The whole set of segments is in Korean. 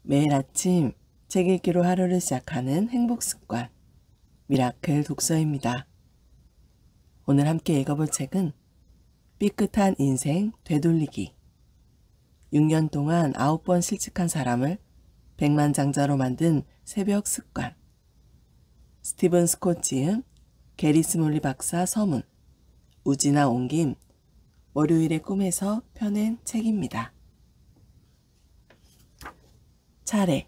매일 아침 책 읽기로 하루를 시작하는 행복 습관, 미라클 독서입니다. 오늘 함께 읽어볼 책은 삐끗한 인생 되돌리기. 6년 동안 9번 실직한 사람을 백만장자로 만든 새벽 습관. 스티븐 스콧 지음, 게리 스몰리 박사 서문, 우진아 옮김, 월요일의 꿈에서 펴낸 책입니다. 차례.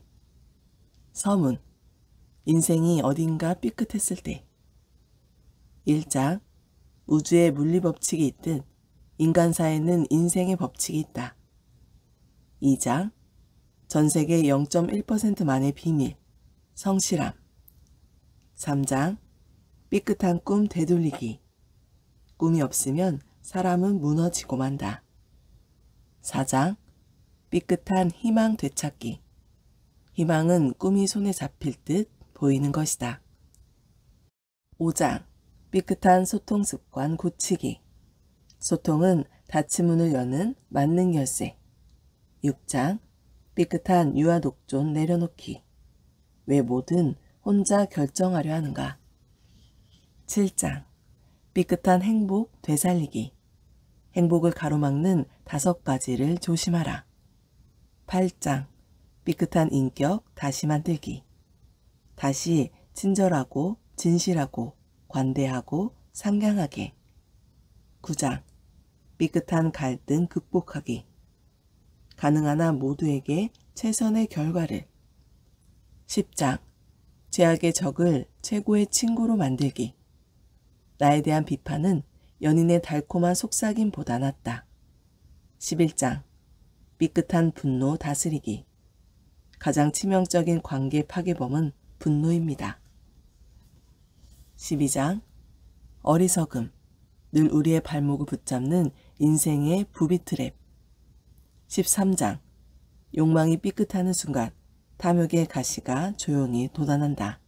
서문. 인생이 어딘가 삐끗했을 때. 1장. 우주의 물리법칙이 있듯 인간사에는 인생의 법칙이 있다. 2장. 전세계 0.1%만의 비밀. 성실함. 3장. 삐끗한 꿈 되돌리기. 꿈이 없으면 사람은 무너지고 만다. 4장. 삐끗한 희망 되찾기. 희망은 꿈이 손에 잡힐 듯 보이는 것이다. 5장. 삐끗한 소통 습관 고치기. 소통은 닫힌 문을 여는 만능 열쇠. 6장. 삐끗한 유아 독존 내려놓기. 왜 뭐든 혼자 결정하려 하는가. 7장. 삐끗한 행복 되살리기. 행복을 가로막는 5가지를 조심하라. 8장. 삐끗한 인격 다시 만들기. 다시 친절하고 진실하고 관대하고 상냥하게. 9장. 삐끗한 갈등 극복하기. 가능한 한 모두에게 최선의 결과를. 10장. 죄악의 적을 최고의 친구로 만들기. 나에 대한 비판은 연인의 달콤한 속삭임보다 낫다. 11장. 삐끗한 분노 다스리기. 가장 치명적인 관계 파괴범은 분노입니다. 12장. 어리석음. 늘 우리의 발목을 붙잡는 인생의 부비트랩. 13장. 욕망이 삐끗하는 순간 탐욕의 가시가 조용히 돋아난다.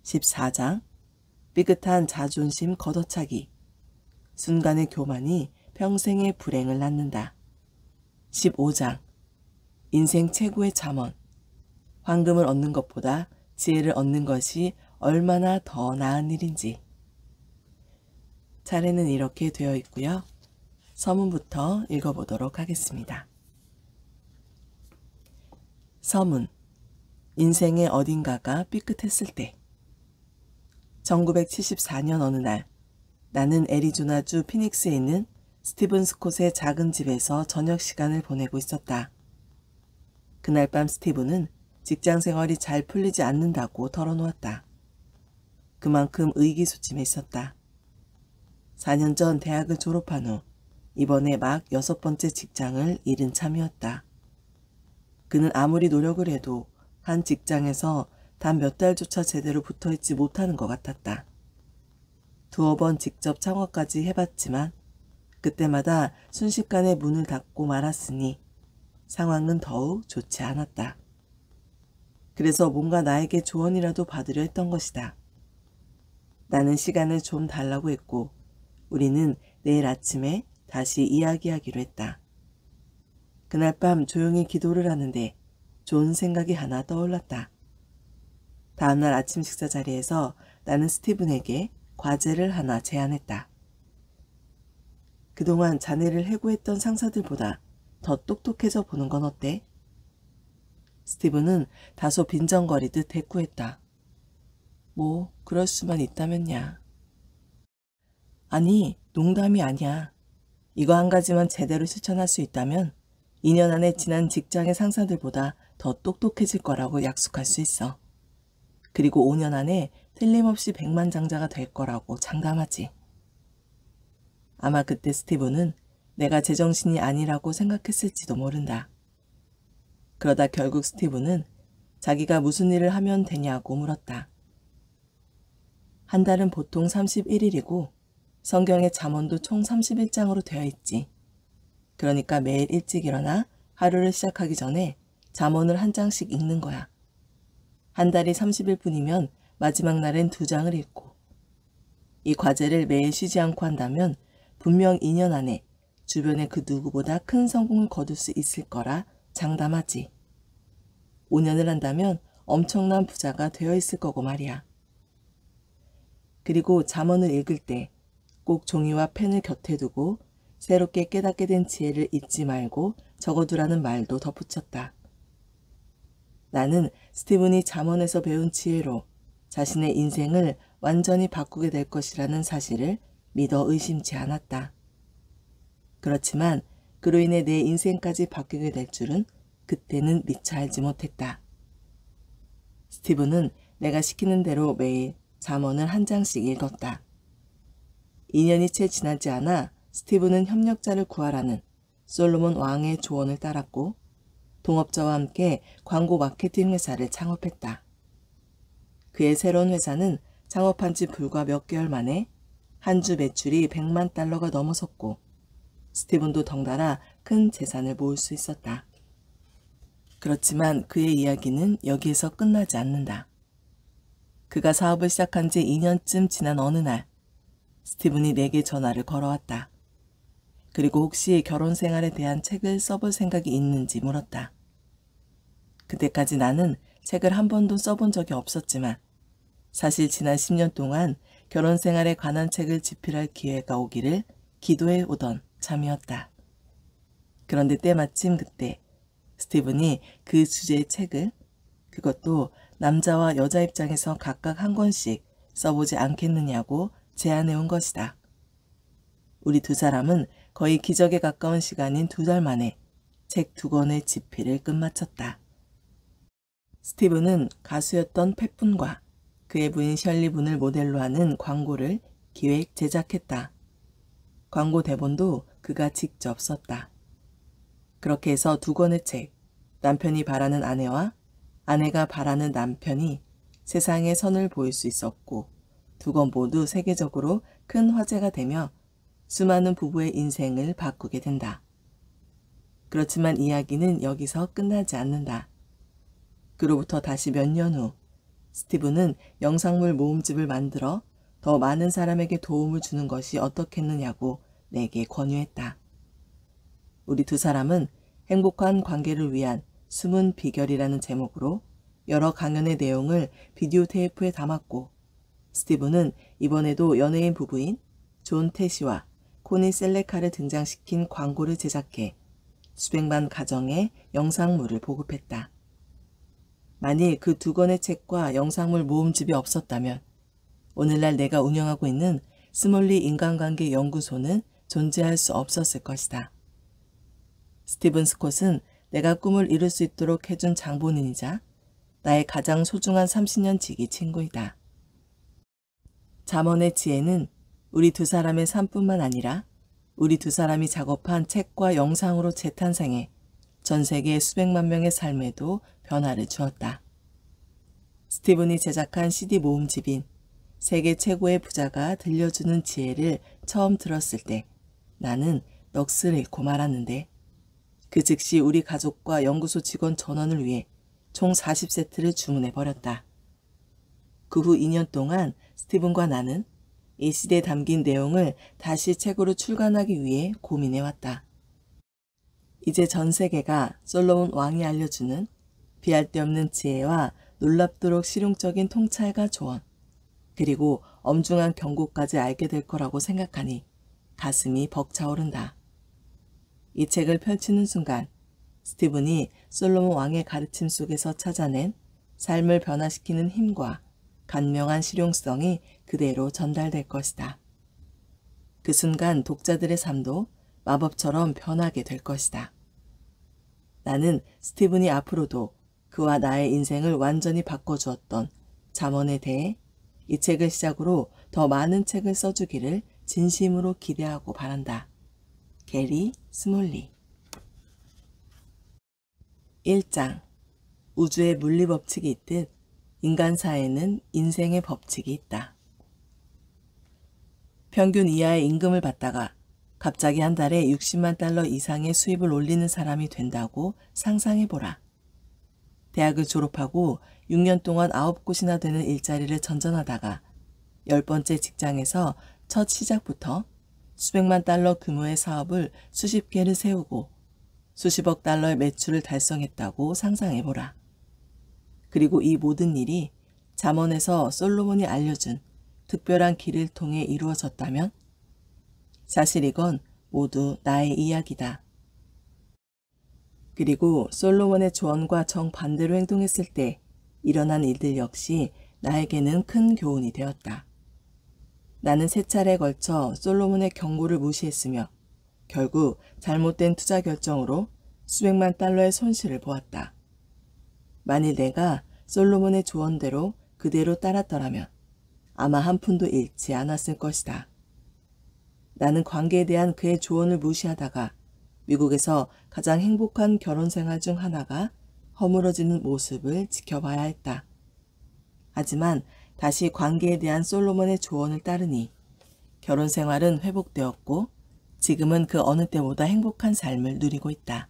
14장. 삐끗한 자존심 걷어차기. 순간의 교만이 평생의 불행을 낳는다. 15장. 인생 최고의 잠언. 황금을 얻는 것보다 지혜를 얻는 것이 얼마나 더 나은 일인지. 차례는 이렇게 되어 있고요. 서문부터 읽어보도록 하겠습니다. 서문. 인생의 어딘가가 삐끗했을 때. 1974년 어느 날, 나는 애리조나주 피닉스에 있는 스티븐 스콧의 작은 집에서 저녁 시간을 보내고 있었다. 그날 밤 스티븐은 직장 생활이 잘 풀리지 않는다고 털어놓았다. 그만큼 의기소침해 있었다. 4년 전 대학을 졸업한 후 이번에 막 6번째 직장을 잃은 참이었다. 그는 아무리 노력을 해도 한 직장에서 단 몇 달조차 제대로 붙어있지 못하는 것 같았다. 두어 번 직접 창업까지 해봤지만 그때마다 순식간에 문을 닫고 말았으니 상황은 더욱 좋지 않았다. 그래서 뭔가 나에게 조언이라도 받으려 했던 것이다. 나는 시간을 좀 달라고 했고 우리는 내일 아침에 다시 이야기하기로 했다. 그날 밤 조용히 기도를 하는데 좋은 생각이 하나 떠올랐다. 다음날 아침 식사 자리에서 나는 스티븐에게 과제를 하나 제안했다. 그동안 자네를 해고했던 상사들보다 더 똑똑해져 보는 건 어때? 스티븐은 다소 빈정거리듯 대꾸했다. 뭐 그럴 수만 있다면야. 아니, 농담이 아니야. 이거 한 가지만 제대로 실천할 수 있다면 2년 안에 지난 직장의 상사들보다 더 똑똑해질 거라고 약속할 수 있어. 그리고 5년 안에 틀림없이 백만장자가 될 거라고 장담하지. 아마 그때 스티븐은 내가 제정신이 아니라고 생각했을지도 모른다. 그러다 결국 스티븐은 자기가 무슨 일을 하면 되냐고 물었다. 한 달은 보통 31일이고 성경의 잠언도 총 31장으로 되어 있지. 그러니까 매일 일찍 일어나 하루를 시작하기 전에 잠언을 한 장씩 읽는 거야. 한 달이 30일뿐이면 마지막 날엔 2장을 읽고. 이 과제를 매일 쉬지 않고 한다면 분명 2년 안에 주변의 그 누구보다 큰 성공을 거둘 수 있을 거라 장담하지. 5년을 한다면 엄청난 부자가 되어 있을 거고 말이야. 그리고 잠언을 읽을 때 꼭 종이와 펜을 곁에 두고 새롭게 깨닫게 된 지혜를 잊지 말고 적어두라는 말도 덧붙였다. 나는 스티븐이 잠언에서 배운 지혜로 자신의 인생을 완전히 바꾸게 될 것이라는 사실을 믿어 의심치 않았다. 그렇지만 그로 인해 내 인생까지 바뀌게 될 줄은 그때는 미처 알지 못했다. 스티븐은 내가 시키는 대로 매일 잠언을 한 장씩 읽었다. 2년이 채 지나지 않아 스티븐은 협력자를 구하라는 솔로몬 왕의 조언을 따랐고 동업자와 함께 광고 마케팅 회사를 창업했다. 그의 새로운 회사는 창업한 지 불과 몇 개월 만에 한 주 매출이 100만 달러가 넘어섰고 스티븐도 덩달아 큰 재산을 모을 수 있었다. 그렇지만 그의 이야기는 여기에서 끝나지 않는다. 그가 사업을 시작한 지 2년쯤 지난 어느 날 스티븐이 내게 전화를 걸어왔다. 그리고 혹시 결혼 생활에 대한 책을 써볼 생각이 있는지 물었다. 그때까지 나는 책을 한 번도 써본 적이 없었지만 사실 지난 10년 동안 결혼 생활에 관한 책을 집필할 기회가 오기를 기도해 오던 참이었다. 그런데 때마침 그때 스티븐이 그 주제의 책을, 그것도 남자와 여자 입장에서 각각 한 권씩 써보지 않겠느냐고 제안해 온 것이다. 우리 두 사람은 거의 기적에 가까운 시간인 2달 만에 책 2권의 집필을 끝마쳤다. 스티븐은 가수였던 팻분과 그의 부인 셜리분을 모델로 하는 광고를 기획 제작했다. 광고 대본도 그가 직접 썼다. 그렇게 해서 2권의 책, 남편이 바라는 아내와 아내가 바라는 남편이 세상에 선을 보일 수 있었고 2권 모두 세계적으로 큰 화제가 되며 수많은 부부의 인생을 바꾸게 된다. 그렇지만 이야기는 여기서 끝나지 않는다. 그로부터 다시 몇 년 후 스티븐은 영상물 모음집을 만들어 더 많은 사람에게 도움을 주는 것이 어떻겠느냐고 내게 권유했다. 우리 두 사람은 행복한 관계를 위한 숨은 비결이라는 제목으로 여러 강연의 내용을 비디오 테이프에 담았고 스티븐은 이번에도 연예인 부부인 존 태시와 코니 셀레카를 등장시킨 광고를 제작해 수백만 가정에 영상물을 보급했다. 만일 그 2권의 책과 영상물 모음집이 없었다면 오늘날 내가 운영하고 있는 스몰리 인간관계 연구소는 존재할 수 없었을 것이다. 스티븐 스콧은 내가 꿈을 이룰 수 있도록 해준 장본인이자 나의 가장 소중한 30년 지기 친구이다. 잠언의 지혜는 우리 두 사람의 삶뿐만 아니라 우리 두 사람이 작업한 책과 영상으로 재탄생해 전 세계 수백만 명의 삶에도 변화를 주었다. 스티븐이 제작한 CD 모음집인 세계 최고의 부자가 들려주는 지혜를 처음 들었을 때 나는 넋을 잃고 말았는데 그 즉시 우리 가족과 연구소 직원 전원을 위해 총 40세트를 주문해버렸다. 그 후 2년 동안 스티븐과 나는 이 CD에 담긴 내용을 다시 책으로 출간하기 위해 고민해왔다. 이제 전 세계가 솔로몬 왕이 알려주는 비할 데 없는 지혜와 놀랍도록 실용적인 통찰과 조언, 그리고 엄중한 경고까지 알게 될 거라고 생각하니 가슴이 벅차오른다. 이 책을 펼치는 순간 스티븐이 솔로몬 왕의 가르침 속에서 찾아낸 삶을 변화시키는 힘과 간명한 실용성이 그대로 전달될 것이다. 그 순간 독자들의 삶도 마법처럼 변하게 될 것이다. 나는 스티븐이 앞으로도 그와 나의 인생을 완전히 바꿔주었던 잠언에 대해 이 책을 시작으로 더 많은 책을 써주기를 진심으로 기대하고 바란다. 게리 스몰리. 1장. 우주의 물리법칙이 있듯 인간 사회에는 인생의 법칙이 있다. 평균 이하의 임금을 받다가 갑자기 한 달에 60만 달러 이상의 수입을 올리는 사람이 된다고 상상해보라. 대학을 졸업하고 6년 동안 9곳이나 되는 일자리를 전전하다가 10번째 직장에서 첫 시작부터 수백만 달러 규모의 사업을 수십 개를 세우고 수십억 달러의 매출을 달성했다고 상상해보라. 그리고 이 모든 일이 잠언에서 솔로몬이 알려준 특별한 길을 통해 이루어졌다면 사실 이건 모두 나의 이야기다. 그리고 솔로몬의 조언과 정반대로 행동했을 때 일어난 일들 역시 나에게는 큰 교훈이 되었다. 나는 세 차례에 걸쳐 솔로몬의 경고를 무시했으며 결국 잘못된 투자 결정으로 수백만 달러의 손실을 보았다. 만일 내가 솔로몬의 조언대로 그대로 따랐더라면 아마 한 푼도 잃지 않았을 것이다. 나는 관계에 대한 그의 조언을 무시하다가 미국에서 가장 행복한 결혼 생활 중 하나가 허물어지는 모습을 지켜봐야 했다. 하지만 다시 관계에 대한 솔로몬의 조언을 따르니 결혼 생활은 회복되었고 지금은 그 어느 때보다 행복한 삶을 누리고 있다.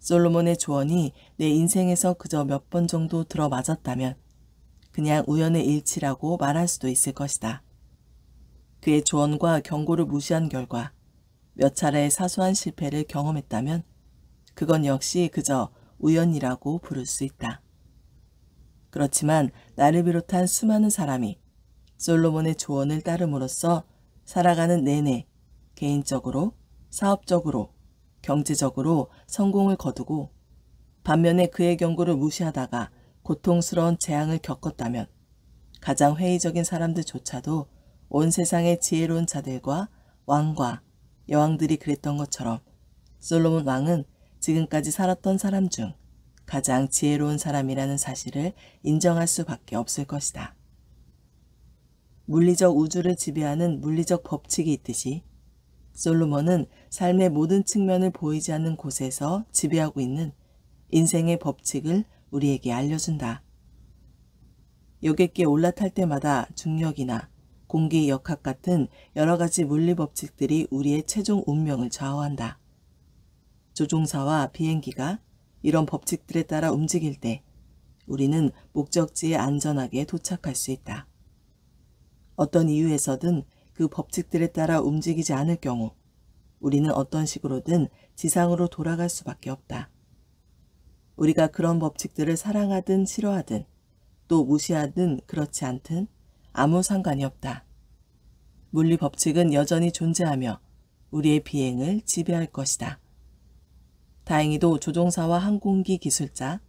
솔로몬의 조언이 내 인생에서 그저 몇 번 정도 들어맞았다면 그냥 우연의 일치라고 말할 수도 있을 것이다. 그의 조언과 경고를 무시한 결과 몇 차례의 사소한 실패를 경험했다면 그건 역시 그저 우연이라고 부를 수 있다. 그렇지만 나를 비롯한 수많은 사람이 솔로몬의 조언을 따름으로써 살아가는 내내 개인적으로, 사업적으로, 경제적으로 성공을 거두고 반면에 그의 경고를 무시하다가 고통스러운 재앙을 겪었다면 가장 회의적인 사람들조차도 온 세상의 지혜로운 자들과 왕과 여왕들이 그랬던 것처럼 솔로몬 왕은 지금까지 살았던 사람 중 가장 지혜로운 사람이라는 사실을 인정할 수밖에 없을 것이다. 물리적 우주를 지배하는 물리적 법칙이 있듯이 솔로몬은 삶의 모든 측면을 보이지 않는 곳에서 지배하고 있는 인생의 법칙을 우리에게 알려준다. 여객기에 올라탈 때마다 중력이나 공기 역학 같은 여러 가지 물리 법칙들이 우리의 최종 운명을 좌우한다. 조종사와 비행기가 이런 법칙들에 따라 움직일 때 우리는 목적지에 안전하게 도착할 수 있다. 어떤 이유에서든 그 법칙들에 따라 움직이지 않을 경우 우리는 어떤 식으로든 지상으로 돌아갈 수밖에 없다. 우리가 그런 법칙들을 사랑하든 싫어하든 또 무시하든 그렇지 않든 아무 상관이 없다. 물리 법칙은 여전히 존재하며 우리의 비행을 지배할 것이다. 다행히도 조종사와 항공기 기술자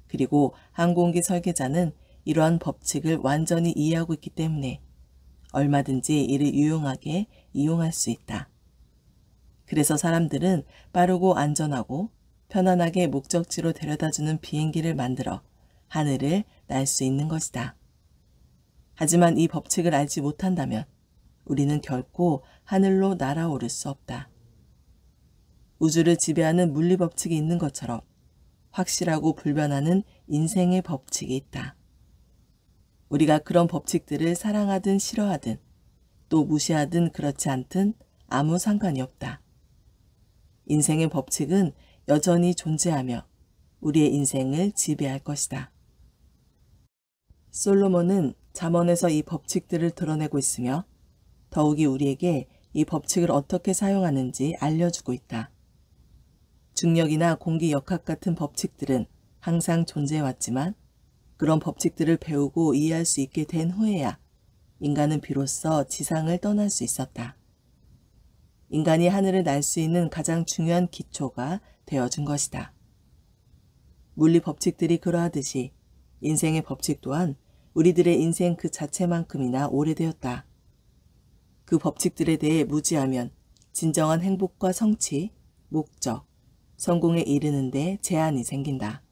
그리고 항공기 설계자는 이러한 법칙을 완전히 이해하고 있기 때문에 얼마든지 이를 유용하게 이용할 수 있다. 그래서 사람들은 빠르고 안전하고 편안하게 목적지로 데려다주는 비행기를 만들어 하늘을 날 수 있는 것이다. 하지만 이 법칙을 알지 못한다면 우리는 결코 하늘로 날아오를 수 없다. 우주를 지배하는 물리 법칙이 있는 것처럼 확실하고 불변하는 인생의 법칙이 있다. 우리가 그런 법칙들을 사랑하든 싫어하든 또 무시하든 그렇지 않든 아무 상관이 없다. 인생의 법칙은 여전히 존재하며 우리의 인생을 지배할 것이다. 솔로몬은 잠언에서 이 법칙들을 드러내고 있으며 더욱이 우리에게 이 법칙을 어떻게 사용하는지 알려주고 있다. 중력이나 공기 역학 같은 법칙들은 항상 존재해왔지만 그런 법칙들을 배우고 이해할 수 있게 된 후에야 인간은 비로소 지상을 떠날 수 있었다. 인간이 하늘을 날 수 있는 가장 중요한 기초가 되어준 것이다. 물리 법칙들이 그러하듯이 인생의 법칙 또한 우리들의 인생 그 자체만큼이나 오래되었다. 그 법칙들에 대해 무지하면 진정한 행복과 성취, 목적, 성공에 이르는 데 제한이 생긴다.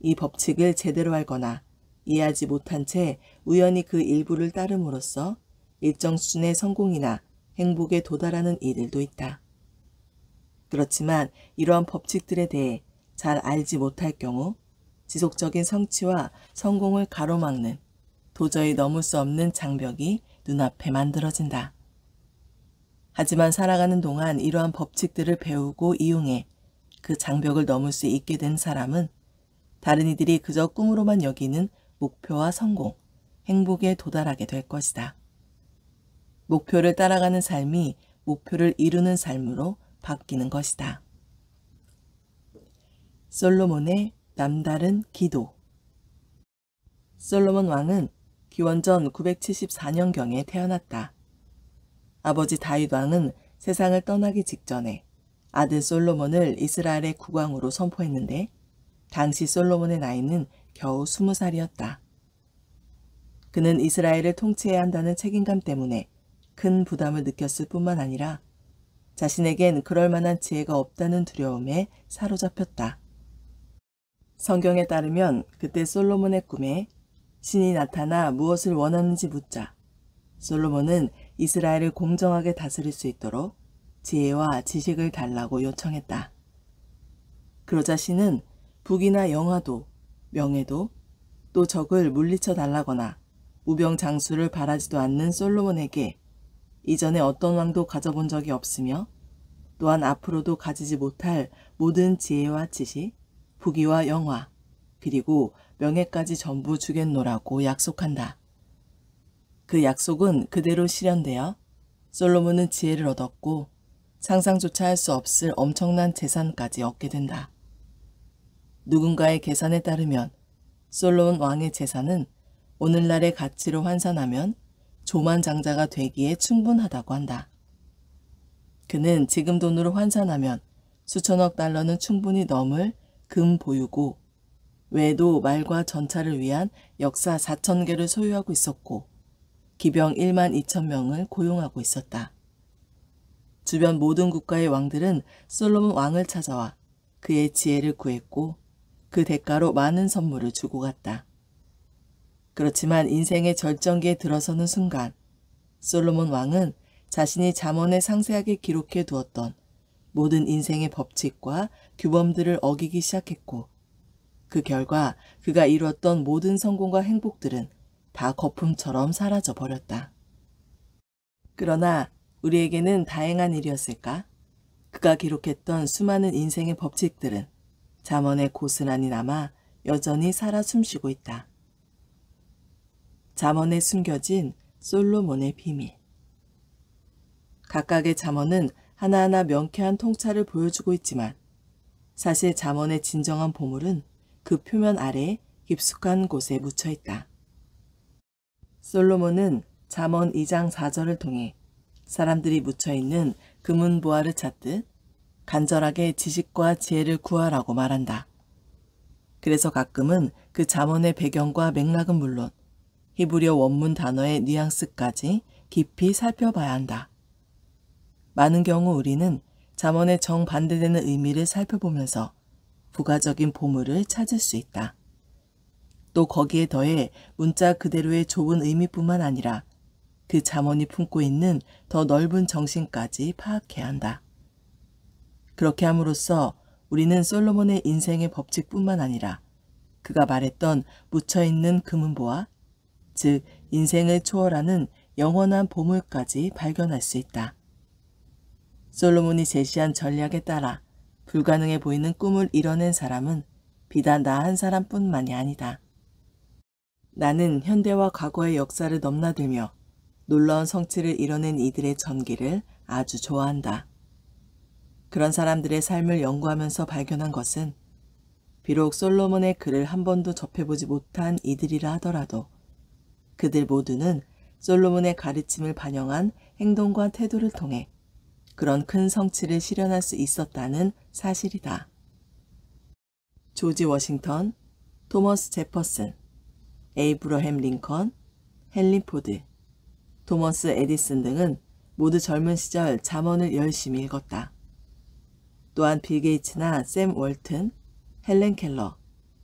이 법칙을 제대로 알거나 이해하지 못한 채 우연히 그 일부를 따름으로써 일정 수준의 성공이나 행복에 도달하는 이들도 있다. 그렇지만 이러한 법칙들에 대해 잘 알지 못할 경우 지속적인 성취와 성공을 가로막는 도저히 넘을 수 없는 장벽이 눈앞에 만들어진다. 하지만 살아가는 동안 이러한 법칙들을 배우고 이용해 그 장벽을 넘을 수 있게 된 사람은 다른 이들이 그저 꿈으로만 여기는 목표와 성공, 행복에 도달하게 될 것이다. 목표를 따라가는 삶이 목표를 이루는 삶으로 바뀌는 것이다. 솔로몬의 남다른 기도. 솔로몬 왕은 기원전 974년경에 태어났다. 아버지 다윗 왕은 세상을 떠나기 직전에 아들 솔로몬을 이스라엘의 국왕으로 선포했는데 당시 솔로몬의 나이는 겨우 20살이었다. 그는 이스라엘을 통치해야 한다는 책임감 때문에 큰 부담을 느꼈을 뿐만 아니라 자신에겐 그럴 만한 지혜가 없다는 두려움에 사로잡혔다. 성경에 따르면 그때 솔로몬의 꿈에 신이 나타나 무엇을 원하는지 묻자 솔로몬은 이스라엘을 공정하게 다스릴 수 있도록 지혜와 지식을 달라고 요청했다. 그러자 신은 북이나 영화도, 명예도, 또 적을 물리쳐 달라거나 우병장수를 바라지도 않는 솔로몬에게 이전에 어떤 왕도 가져본 적이 없으며 또한 앞으로도 가지지 못할 모든 지혜와 지식, 부귀와 영화, 그리고 명예까지 전부 주겠노라고 약속한다. 그 약속은 그대로 실현되어 솔로몬은 지혜를 얻었고 상상조차 할 수 없을 엄청난 재산까지 얻게 된다. 누군가의 계산에 따르면 솔로몬 왕의 재산은 오늘날의 가치로 환산하면 조만장자가 되기에 충분하다고 한다. 그는 지금 돈으로 환산하면 수천억 달러는 충분히 넘을 금 보유고 외에도 말과 전차를 위한 역사 4,000개를 소유하고 있었고 기병 1만 2천 명을 고용하고 있었다. 주변 모든 국가의 왕들은 솔로몬 왕을 찾아와 그의 지혜를 구했고 그 대가로 많은 선물을 주고 갔다. 그렇지만 인생의 절정기에 들어서는 순간 솔로몬 왕은 자신이 잠언에 상세하게 기록해 두었던 모든 인생의 법칙과 규범들을 어기기 시작했고 그 결과 그가 이루었던 모든 성공과 행복들은 다 거품처럼 사라져 버렸다. 그러나 우리에게는 다행한 일이었을까? 그가 기록했던 수많은 인생의 법칙들은 잠언에 고스란히 남아 여전히 살아 숨쉬고 있다. 잠언에 숨겨진 솔로몬의 비밀. 각각의 잠언은 하나하나 명쾌한 통찰을 보여주고 있지만 사실 잠언의 진정한 보물은 그 표면 아래 깊숙한 곳에 묻혀 있다. 솔로몬은 잠언 2장 4절을 통해 사람들이 묻혀있는 금은보화를 찾듯 간절하게 지식과 지혜를 구하라고 말한다. 그래서 가끔은 그 잠언의 배경과 맥락은 물론 히브리어 원문 단어의 뉘앙스까지 깊이 살펴봐야 한다. 많은 경우 우리는 잠언의 정반대되는 의미를 살펴보면서 부가적인 보물을 찾을 수 있다. 또 거기에 더해 문자 그대로의 좁은 의미뿐만 아니라 그 잠언이 품고 있는 더 넓은 정신까지 파악해야 한다. 그렇게 함으로써 우리는 솔로몬의 인생의 법칙뿐만 아니라 그가 말했던 묻혀있는 금은보화, 즉 인생을 초월하는 영원한 보물까지 발견할 수 있다. 솔로몬이 제시한 전략에 따라 불가능해 보이는 꿈을 이뤄낸 사람은 비단 나 한 사람뿐만이 아니다. 나는 현대와 과거의 역사를 넘나들며 놀라운 성취를 이뤄낸 이들의 전기를 아주 좋아한다. 그런 사람들의 삶을 연구하면서 발견한 것은 비록 솔로몬의 글을 한 번도 접해보지 못한 이들이라 하더라도 그들 모두는 솔로몬의 가르침을 반영한 행동과 태도를 통해 그런 큰 성취를 실현할 수 있었다는 사실이다. 조지 워싱턴, 토머스 제퍼슨, 에이브러햄 링컨, 헨리 포드, 토머스 에디슨 등은 모두 젊은 시절 잠언을 열심히 읽었다. 또한 빌 게이츠나 샘 월튼, 헬렌 켈러,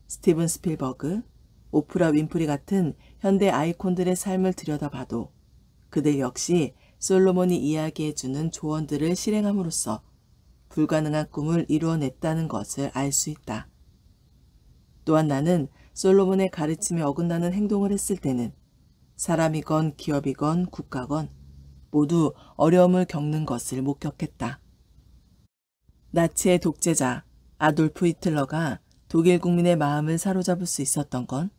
스티븐 스필버그, 오프라 윈프리 같은 현대 아이콘들의 삶을 들여다봐도 그들 역시 솔로몬이 이야기해주는 조언들을 실행함으로써 불가능한 꿈을 이루어냈다는 것을 알 수 있다. 또한 나는 솔로몬의 가르침에 어긋나는 행동을 했을 때는 사람이건 기업이건 국가건 모두 어려움을 겪는 것을 목격했다. 나치의 독재자 아돌프 히틀러가 독일 국민의 마음을 사로잡을 수 있었던 건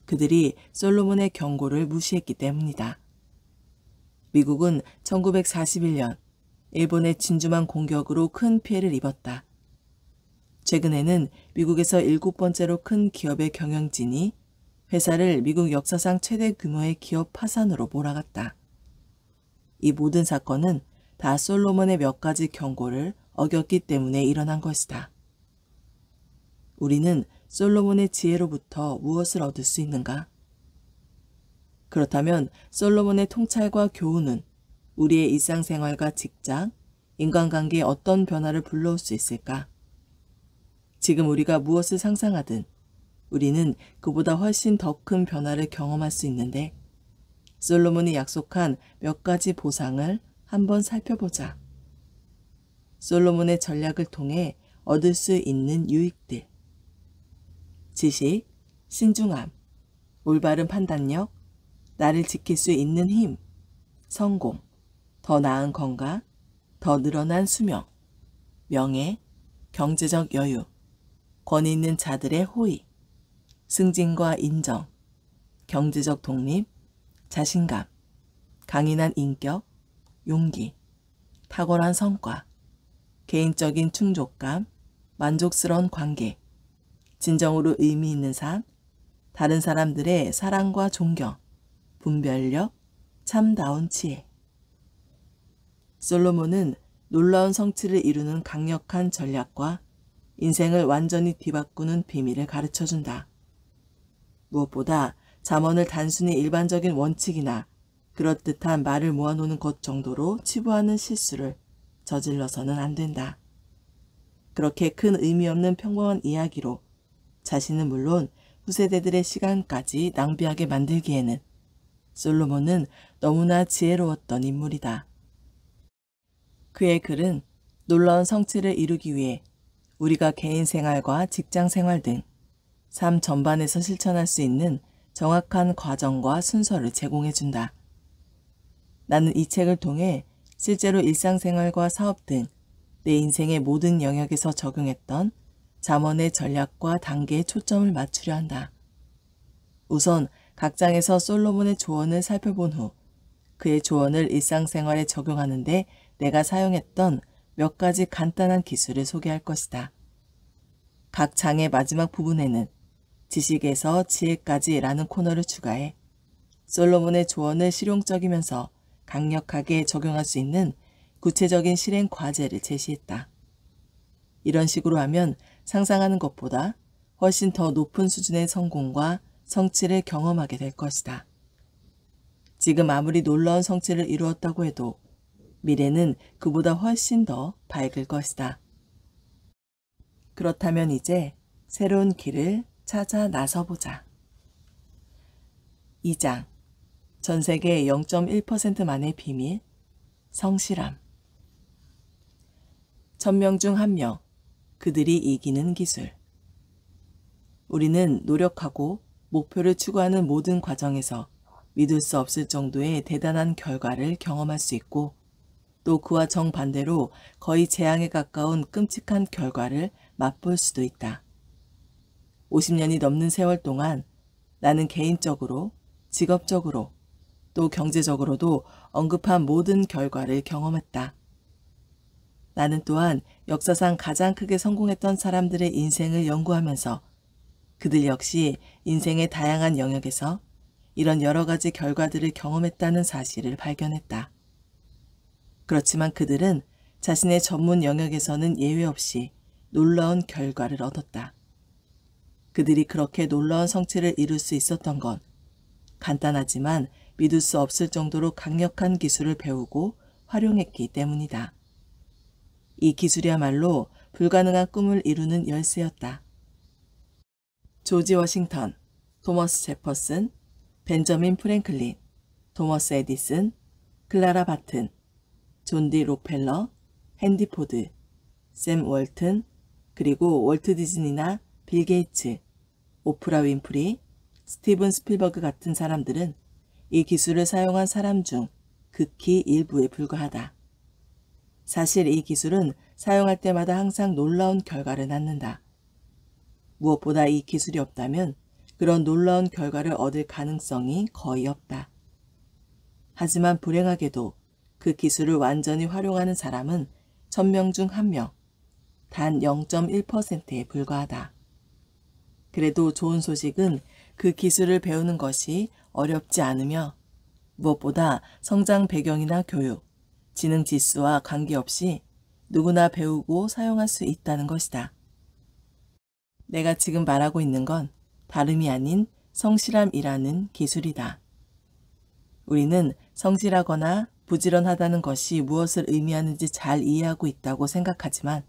그들이 솔로몬의 경고를 무시했기 때문이다. 미국은 1941년 일본의 진주만 공격으로 큰 피해를 입었다. 최근에는 미국에서 7번째로 큰 기업의 경영진이 회사를 미국 역사상 최대 규모의 기업 파산으로 몰아갔다. 이 모든 사건은 다 솔로몬의 몇 가지 경고를 어겼기 때문에 일어난 것이다. 우리는 솔로몬의 지혜로부터 무엇을 얻을 수 있는가? 그렇다면 솔로몬의 통찰과 교훈은 우리의 일상생활과 직장, 인간관계에 어떤 변화를 불러올 수 있을까? 지금 우리가 무엇을 상상하든 우리는 그보다 훨씬 더 큰 변화를 경험할 수 있는데 솔로몬이 약속한 몇 가지 보상을 한번 살펴보자. 솔로몬의 전략을 통해 얻을 수 있는 유익들. 지식, 신중함, 올바른 판단력, 나를 지킬 수 있는 힘, 성공, 더 나은 건강, 더 늘어난 수명, 명예, 경제적 여유, 권위 있는 자들의 호의, 승진과 인정, 경제적 독립, 자신감, 강인한 인격, 용기, 탁월한 성과, 개인적인 충족감, 만족스러운 관계, 진정으로 의미 있는 삶, 다른 사람들의 사랑과 존경, 분별력, 참다운 지혜. 솔로몬은 놀라운 성취를 이루는 강력한 전략과 인생을 완전히 뒤바꾸는 비밀을 가르쳐준다. 무엇보다 잠언을 단순히 일반적인 원칙이나 그럴듯한 말을 모아놓는 것 정도로 치부하는 실수를 저질러서는 안 된다. 그렇게 큰 의미 없는 평범한 이야기로 자신은 물론 후세대들의 시간까지 낭비하게 만들기에는 솔로몬은 너무나 지혜로웠던 인물이다. 그의 글은 놀라운 성취를 이루기 위해 우리가 개인 생활과 직장 생활 등 삶 전반에서 실천할 수 있는 정확한 과정과 순서를 제공해준다. 나는 이 책을 통해 실제로 일상생활과 사업 등 내 인생의 모든 영역에서 적용했던 잠언의 전략과 단계에 초점을 맞추려 한다. 우선 각 장에서 솔로몬의 조언을 살펴본 후 그의 조언을 일상생활에 적용하는데 내가 사용했던 몇 가지 간단한 기술을 소개할 것이다. 각 장의 마지막 부분에는 지식에서 지혜까지라는 코너를 추가해 솔로몬의 조언을 실용적이면서 강력하게 적용할 수 있는 구체적인 실행 과제를 제시했다. 이런 식으로 하면 상상하는 것보다 훨씬 더 높은 수준의 성공과 성취를 경험하게 될 것이다. 지금 아무리 놀라운 성취를 이루었다고 해도 미래는 그보다 훨씬 더 밝을 것이다. 그렇다면 이제 새로운 길을 찾아 나서보자. 2장 전 세계 0.1%만의 비밀, 성실함. 1000명 중 1명, 그들이 이기는 기술. 우리는 노력하고 목표를 추구하는 모든 과정에서 믿을 수 없을 정도의 대단한 결과를 경험할 수 있고 또 그와 정반대로 거의 재앙에 가까운 끔찍한 결과를 맛볼 수도 있다. 50년이 넘는 세월 동안 나는 개인적으로, 직업적으로, 또 경제적으로도 언급한 모든 결과를 경험했다. 나는 또한 역사상 가장 크게 성공했던 사람들의 인생을 연구하면서 그들 역시 인생의 다양한 영역에서 이런 여러 가지 결과들을 경험했다는 사실을 발견했다. 그렇지만 그들은 자신의 전문 영역에서는 예외 없이 놀라운 결과를 얻었다. 그들이 그렇게 놀라운 성취를 이룰 수 있었던 건 간단하지만 믿을 수 없을 정도로 강력한 기술을 배우고 활용했기 때문이다. 이 기술이야말로 불가능한 꿈을 이루는 열쇠였다. 조지 워싱턴, 토머스 제퍼슨, 벤저민 프랭클린, 토머스 에디슨, 클라라 바튼, 존 디 록펠러, 헨리 포드, 샘 월튼, 그리고 월트 디즈니나 빌 게이츠, 오프라 윈프리, 스티븐 스필버그 같은 사람들은 이 기술을 사용한 사람 중 극히 일부에 불과하다. 사실 이 기술은 사용할 때마다 항상 놀라운 결과를 낳는다. 무엇보다 이 기술이 없다면 그런 놀라운 결과를 얻을 가능성이 거의 없다. 하지만 불행하게도 그 기술을 완전히 활용하는 사람은 1000명 중 1명, 단 0.1%에 불과하다. 그래도 좋은 소식은 그 기술을 배우는 것이 어렵지 않으며 무엇보다 성장 배경이나 교육, 지능 지수와 관계없이 누구나 배우고 사용할 수 있다는 것이다. 내가 지금 말하고 있는 건 다름이 아닌 성실함이라는 기술이다. 우리는 성실하거나 부지런하다는 것이 무엇을 의미하는지 잘 이해하고 있다고 생각하지만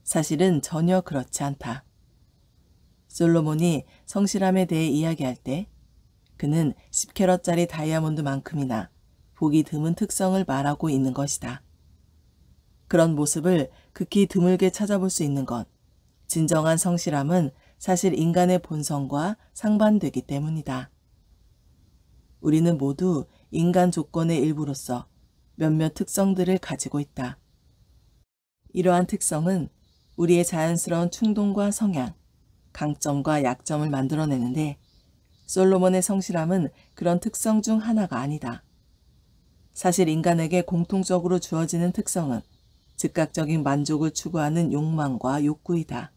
사실은 전혀 그렇지 않다. 솔로몬이 성실함에 대해 이야기할 때 그는 10캐럿짜리 다이아몬드만큼이나 보기 드문 특성을 말하고 있는 것이다. 그런 모습을 극히 드물게 찾아볼 수 있는 건 진정한 성실함은 사실 인간의 본성과 상반되기 때문이다. 우리는 모두 인간 조건의 일부로서 몇몇 특성들을 가지고 있다. 이러한 특성은 우리의 자연스러운 충동과 성향, 강점과 약점을 만들어내는데 솔로몬의 성실함은 그런 특성 중 하나가 아니다. 사실 인간에게 공통적으로 주어지는 특성은 즉각적인 만족을 추구하는 욕망과 욕구이다.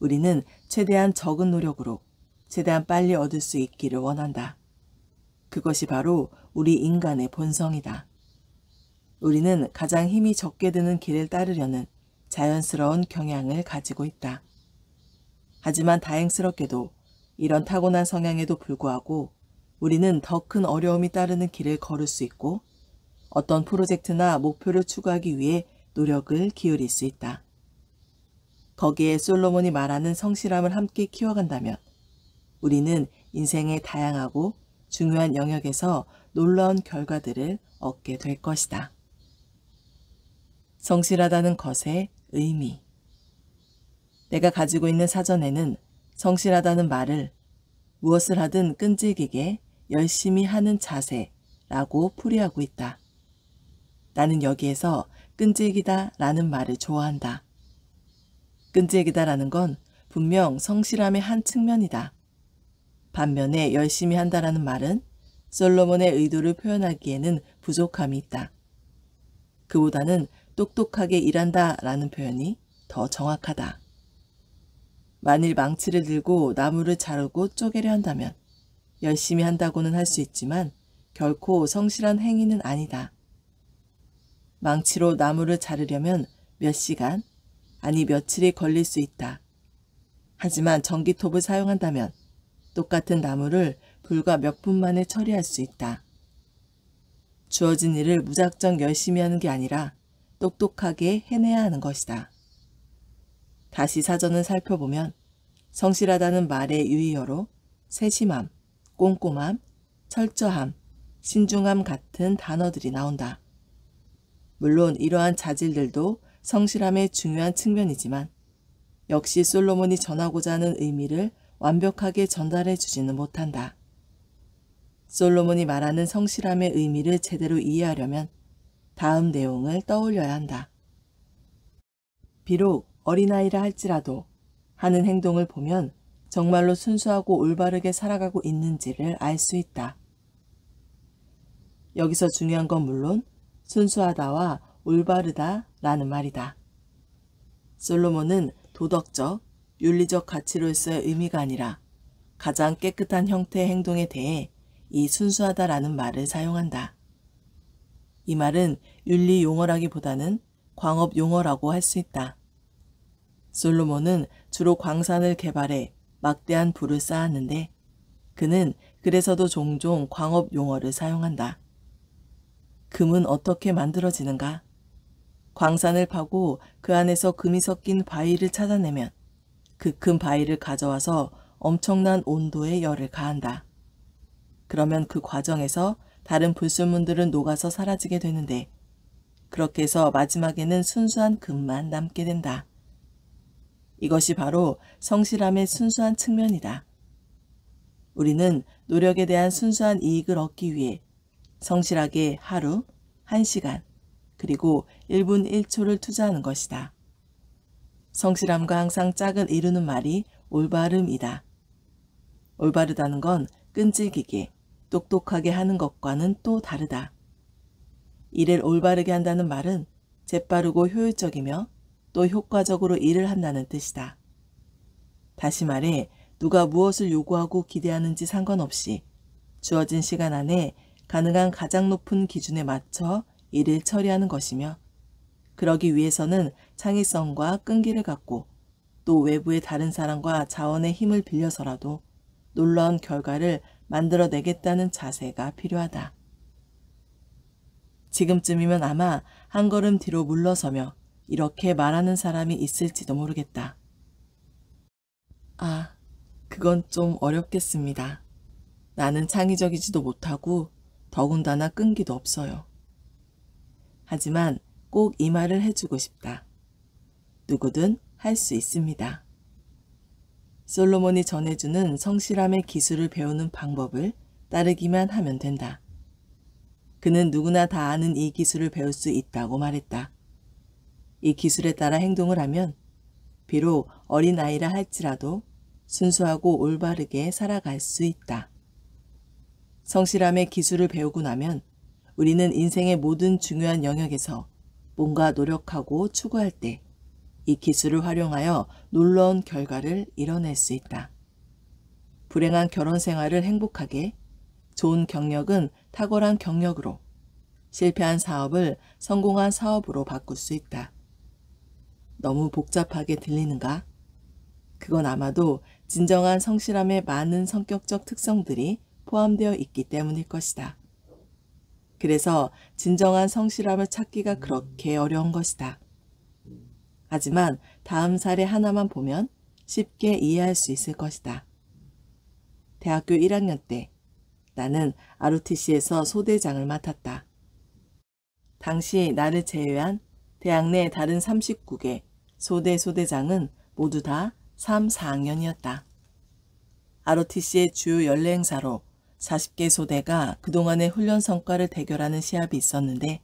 우리는 최대한 적은 노력으로 최대한 빨리 얻을 수 있기를 원한다. 그것이 바로 우리 인간의 본성이다. 우리는 가장 힘이 적게 드는 길을 따르려는 자연스러운 경향을 가지고 있다. 하지만 다행스럽게도 이런 타고난 성향에도 불구하고 우리는 더 큰 어려움이 따르는 길을 걸을 수 있고 어떤 프로젝트나 목표를 추구하기 위해 노력을 기울일 수 있다. 거기에 솔로몬이 말하는 성실함을 함께 키워간다면 우리는 인생의 다양하고 중요한 영역에서 놀라운 결과들을 얻게 될 것이다. 성실하다는 것의 의미. 내가 가지고 있는 사전에는 성실하다는 말을 무엇을 하든 끈질기게 열심히 하는 자세라고 풀이하고 있다. 나는 여기에서 끈질기다라는 말을 좋아한다. 끈질기다라는 건 분명 성실함의 한 측면이다. 반면에 열심히 한다라는 말은 솔로몬의 의도를 표현하기에는 부족함이 있다. 그보다는 똑똑하게 일한다라는 표현이 더 정확하다. 만일 망치를 들고 나무를 자르고 쪼개려 한다면 열심히 한다고는 할 수 있지만 결코 성실한 행위는 아니다. 망치로 나무를 자르려면 몇 시간, 아니 며칠이 걸릴 수 있다. 하지만 전기톱을 사용한다면 똑같은 나무를 불과 몇 분 만에 처리할 수 있다. 주어진 일을 무작정 열심히 하는 게 아니라 똑똑하게 해내야 하는 것이다. 다시 사전을 살펴보면 성실하다는 말의 유의어로 세심함, 꼼꼼함, 철저함, 신중함 같은 단어들이 나온다. 물론 이러한 자질들도 성실함의 중요한 측면이지만 역시 솔로몬이 전하고자 하는 의미를 완벽하게 전달해 주지는 못한다. 솔로몬이 말하는 성실함의 의미를 제대로 이해하려면 다음 내용을 떠올려야 한다. 비록 어린아이라 할지라도 하는 행동을 보면 정말로 순수하고 올바르게 살아가고 있는지를 알 수 있다. 여기서 중요한 건 물론 순수하다와 올바르다라는 말이다. 솔로몬은 도덕적, 윤리적 가치로서의 의미가 아니라 가장 깨끗한 형태의 행동에 대해 이 순수하다라는 말을 사용한다. 이 말은 윤리 용어라기보다는 광업 용어라고 할 수 있다. 솔로몬은 주로 광산을 개발해 막대한 부를 쌓았는데 그는 그래서도 종종 광업 용어를 사용한다. 금은 어떻게 만들어지는가? 광산을 파고 그 안에서 금이 섞인 바위를 찾아내면 그 큰 바위를 가져와서 엄청난 온도의 열을 가한다. 그러면 그 과정에서 다른 불순물들은 녹아서 사라지게 되는데 그렇게 해서 마지막에는 순수한 금만 남게 된다. 이것이 바로 성실함의 순수한 측면이다. 우리는 노력에 대한 순수한 이익을 얻기 위해 성실하게 하루, 1시간, 그리고 1분 1초를 투자하는 것이다. 성실함과 항상 짝을 이루는 말이 올바름이다. 올바르다는 건 끈질기게, 똑똑하게 하는 것과는 또 다르다. 일을 올바르게 한다는 말은 재빠르고 효율적이며 또 효과적으로 일을 한다는 뜻이다. 다시 말해 누가 무엇을 요구하고 기대하는지 상관없이 주어진 시간 안에 가능한 가장 높은 기준에 맞춰 일을 처리하는 것이며, 그러기 위해서는 창의성과 끈기를 갖고 또 외부의 다른 사람과 자원의 힘을 빌려서라도 놀라운 결과를 만들어내겠다는 자세가 필요하다. 지금쯤이면 아마 한 걸음 뒤로 물러서며 이렇게 말하는 사람이 있을지도 모르겠다. 아, 그건 좀 어렵겠습니다. 나는 창의적이지도 못하고 더군다나 끈기도 없어요. 하지만 꼭 이 말을 해주고 싶다. 누구든 할 수 있습니다. 솔로몬이 전해주는 성실함의 기술을 배우는 방법을 따르기만 하면 된다. 그는 누구나 다 아는 이 기술을 배울 수 있다고 말했다. 이 기술에 따라 행동을 하면 비록 어린아이라 할지라도 순수하고 올바르게 살아갈 수 있다. 성실함의 기술을 배우고 나면 우리는 인생의 모든 중요한 영역에서 뭔가 노력하고 추구할 때 이 기술을 활용하여 놀라운 결과를 이뤄낼 수 있다. 불행한 결혼 생활을 행복하게, 좋은 경력은 탁월한 경력으로, 실패한 사업을 성공한 사업으로 바꿀 수 있다. 너무 복잡하게 들리는가? 그건 아마도 진정한 성실함의 많은 성격적 특성들이 포함되어 있기 때문일 것이다. 그래서 진정한 성실함을 찾기가 그렇게 어려운 것이다. 하지만 다음 사례 하나만 보면 쉽게 이해할 수 있을 것이다. 대학교 1학년 때 나는 ROTC에서 소대장을 맡았다. 당시 나를 제외한 대학 내 다른 39개 소대장은 모두 다 3, 4학년이었다. ROTC의 주요 연례 행사로 40개 소대가 그동안의 훈련 성과를 대결하는 시합이 있었는데,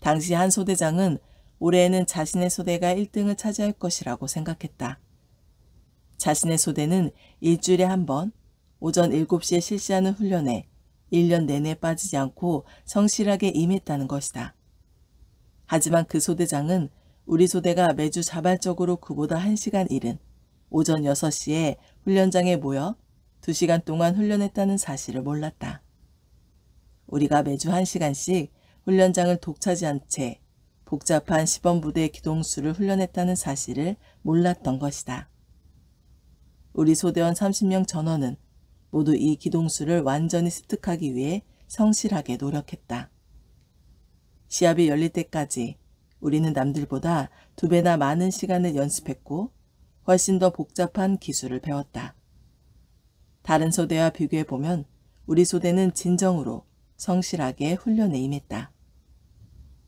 당시 한 소대장은 올해에는 자신의 소대가 1등을 차지할 것이라고 생각했다. 자신의 소대는 일주일에 한 번 오전 7시에 실시하는 훈련에 1년 내내 빠지지 않고 성실하게 임했다는 것이다. 하지만 그 소대장은 우리 소대가 매주 자발적으로 그보다 1시간 이른 오전 6시에 훈련장에 모여 2시간 동안 훈련했다는 사실을 몰랐다. 우리가 매주 1시간씩 훈련장을 독차지한 채 복잡한 시범부대 기동수를 훈련했다는 사실을 몰랐던 것이다. 우리 소대원 30명 전원은 모두 이 기동수를 완전히 습득하기 위해 성실하게 노력했다. 시합이 열릴 때까지 우리는 남들보다 2배나 많은 시간을 연습했고 훨씬 더 복잡한 기술을 배웠다. 다른 소대와 비교해보면 우리 소대는 진정으로 성실하게 훈련에 임했다.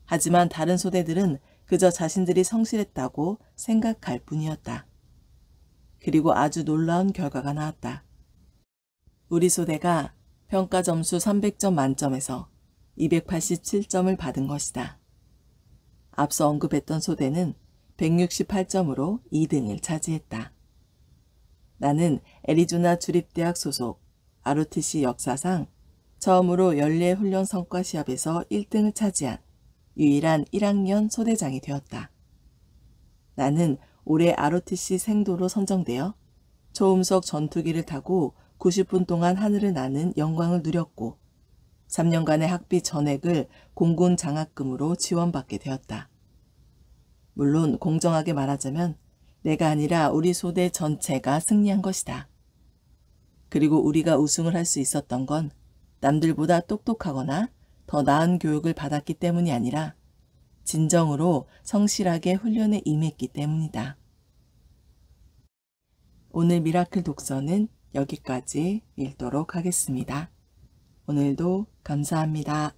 하지만 다른 소대들은 그저 자신들이 성실했다고 생각할 뿐이었다. 그리고 아주 놀라운 결과가 나왔다. 우리 소대가 평가 점수 300점 만점에서 287점을 받은 것이다. 앞서 언급했던 소대는 168점으로 2등을 차지했다. 나는 애리조나 주립대학 소속 ROTC 역사상 처음으로 연례 훈련 성과 시합에서 1등을 차지한 유일한 1학년 소대장이 되었다. 나는 올해 ROTC 생도로 선정되어 초음속 전투기를 타고 90분 동안 하늘을 나는 영광을 누렸고 3년간의 학비 전액을 공군 장학금으로 지원받게 되었다. 물론 공정하게 말하자면 내가 아니라 우리 소대 전체가 승리한 것이다. 그리고 우리가 우승을 할 수 있었던 건 남들보다 똑똑하거나 더 나은 교육을 받았기 때문이 아니라 진정으로 성실하게 훈련에 임했기 때문이다. 오늘 미라클 독서는 여기까지 읽도록 하겠습니다. 오늘도 감사합니다.